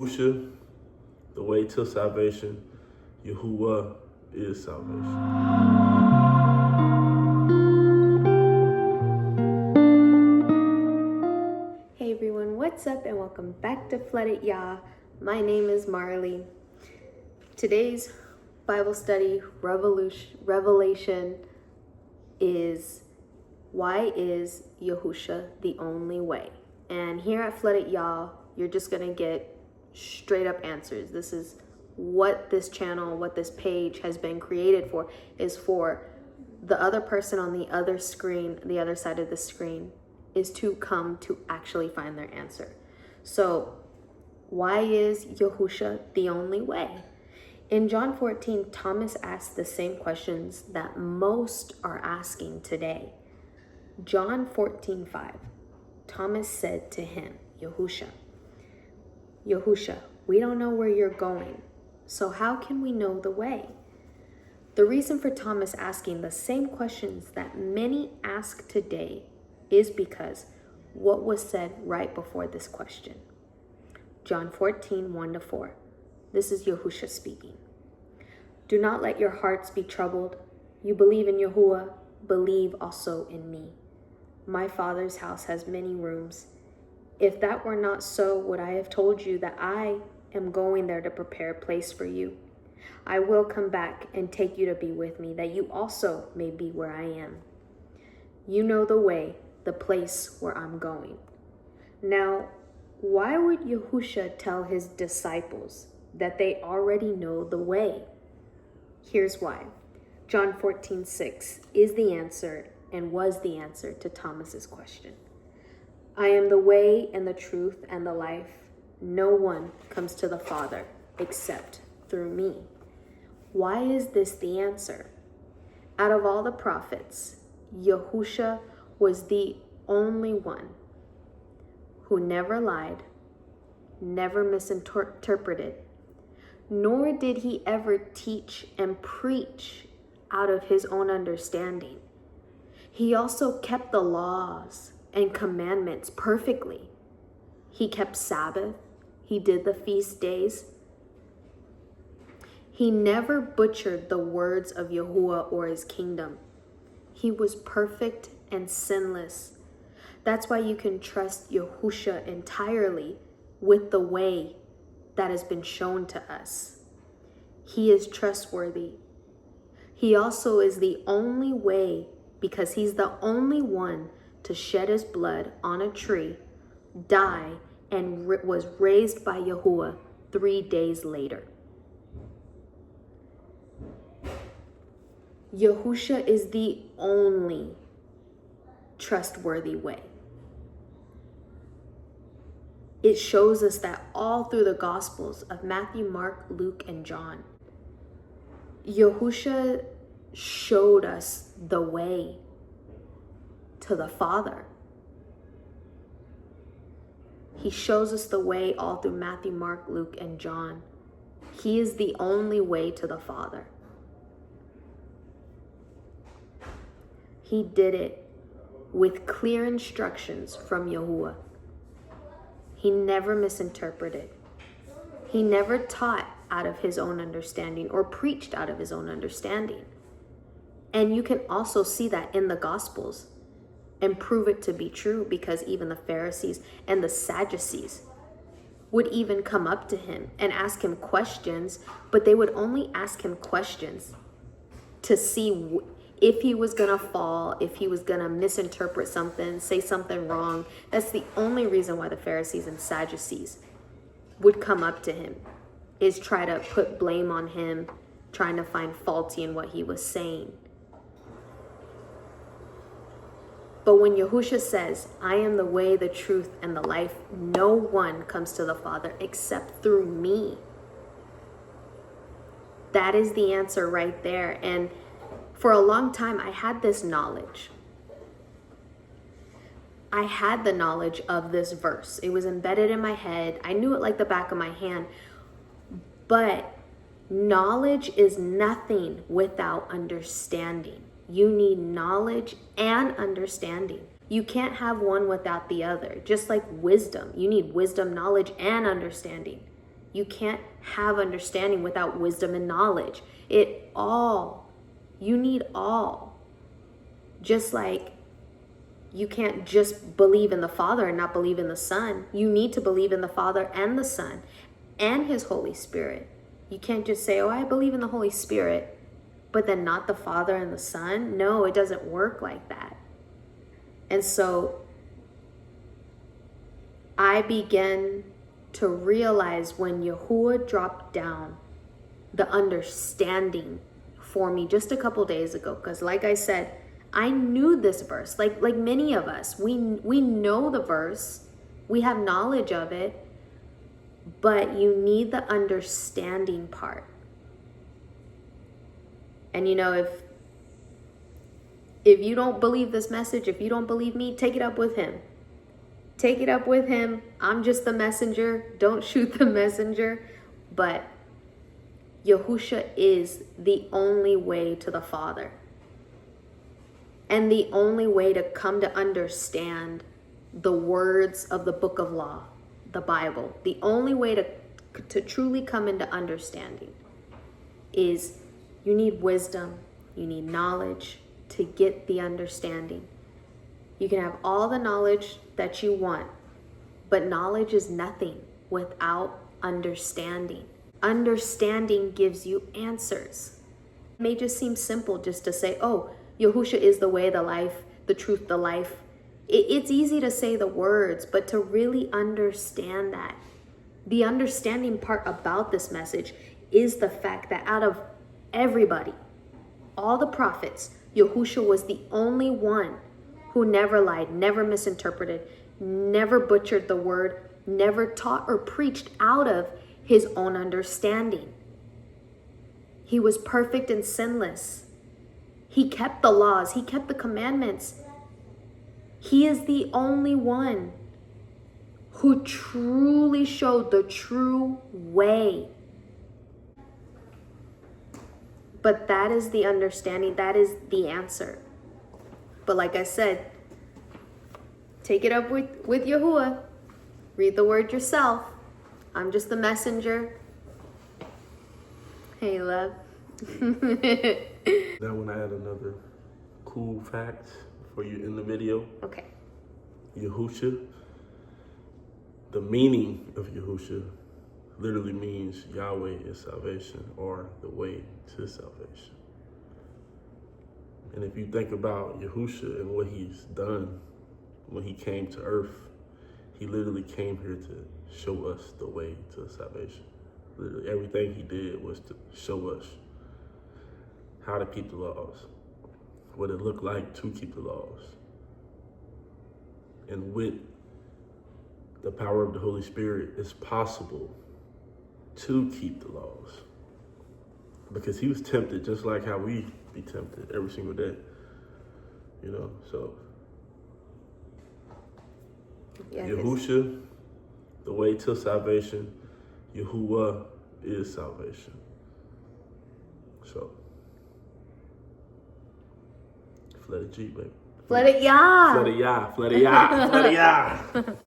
Yahusha, the way to salvation. Yahuah is salvation. Hey everyone, what's up and welcome back to Flooded Yah. My name is Marley. Today's Bible study revelation is, why is Yahusha the only way? And here at Flooded Yah, you're just going to get straight up answers. This is what this channel, what this page has been created for, is for the other person on the other screen, the other side of the screen, is to come to actually find their answer. So why is Yahusha the only way? In John 14, Thomas asked the same questions that most are asking today. John 14:5, Thomas said to him, Yahusha, we don't know where you're going, so how can we know the way? The reason for Thomas asking the same questions that many ask today is because what was said right before this question. John 14, 1-4. This is Yahusha speaking. Do not let your hearts be troubled. You believe in Yahuah, believe also in me. My Father's house has many rooms. If that were not so, would I have told you that I am going there to prepare a place for you? I will come back and take you to be with me, that you also may be where I am. You know the way, the place where I'm going. Now, why would Yahusha tell his disciples that they already know the way? Here's why. John 14:6 is the answer and was the answer to Thomas's question. I am the way and the truth and the life. No one comes to the Father except through me. Why is this the answer? Out of all the prophets, Yahusha was the only one who never lied, never misinterpreted, nor did he ever teach and preach out of his own understanding. He also kept the laws and commandments perfectly. He kept Sabbath. He did the feast days. He never butchered the words of Yahuah or his kingdom. He was perfect and sinless. That's why you can trust Yahusha entirely with the way that has been shown to us. He is trustworthy. He also is the only way because he's the only one to shed his blood on a tree, die, and was raised by Yahuah 3 days later. Yahusha is the only trustworthy way. It shows us that all through the Gospels of Matthew, Mark, Luke, and John, Yahusha showed us the way to the Father. He shows us the way all through Matthew, Mark, Luke, and John. He is the only way to the Father. He did it with clear instructions from Yahuah. He never misinterpreted. He never taught out of his own understanding or preached out of his own understanding. And you can also see that in the Gospels and prove it to be true, because even the Pharisees and the Sadducees would even come up to him and ask him questions, but they would only ask him questions to see if he was gonna fall, if he was gonna misinterpret something, say something wrong. That's the only reason why the Pharisees and Sadducees would come up to him, is try to put blame on him, trying to find faulty in what he was saying. But when Yahusha says, I am the way, the truth, and the life, no one comes to the Father except through me. That is the answer right there. And for a long time, I had this knowledge. I had the knowledge of this verse. It was embedded in my head. I knew it like the back of my hand. But knowledge is nothing without understanding. You need knowledge and understanding. You can't have one without the other. Just like wisdom. You need wisdom, knowledge, and understanding. You can't have understanding without wisdom and knowledge. You need all. Just like you can't just believe in the Father and not believe in the Son. You need to believe in the Father and the Son and His Holy Spirit. You can't just say, oh, I believe in the Holy Spirit, but then not the Father and the Son. No, it doesn't work like that. And so I began to realize when Yahuah dropped down the understanding for me just a couple days ago, because like I said, I knew this verse, like many of us, we know the verse, we have knowledge of it, but you need the understanding part. And if you don't believe this message, if you don't believe me, take it up with him. Take it up with him. I'm just the messenger. Don't shoot the messenger. But Yahusha is the only way to the Father. And the only way to come to understand the words of the book of law, the Bible. The only way to truly come into understanding is you need wisdom, you need knowledge to get the understanding. You can have all the knowledge that you want, but knowledge is nothing without understanding. Understanding gives you answers. It may just seem simple just to say, oh, Yahusha is the way, the life, the truth, the life. It's easy to say the words, but to really understand that. The understanding part about this message is the fact that out of everybody, all the prophets, Yahusha was the only one who never lied, never misinterpreted, never butchered the word, never taught or preached out of his own understanding. He was perfect and sinless. He kept the laws. He kept the commandments. He is the only one who truly showed the true way. But that is the understanding. That is the answer. But like I said, take it up with Yahuah. Read the word yourself. I'm just the messenger. Hey, love. Now when I add another cool fact for you in the video. Okay. Yahusha, the meaning of Yahusha literally means Yahweh is salvation, or the way to salvation. And if you think about Yahusha and what he's done when he came to earth, he literally came here to show us the way to salvation. Literally everything he did was to show us how to keep the laws, what it looked like to keep the laws. And with the power of the Holy Spirit, it's possible to keep the laws. Because he was tempted just like how we be tempted every single day. So Yeah, Yahusha, the way to salvation. Yahuah is salvation. So flood it G, baby. Let it Yah. Flood it Yah. Flood it Yah. Flood it Yah.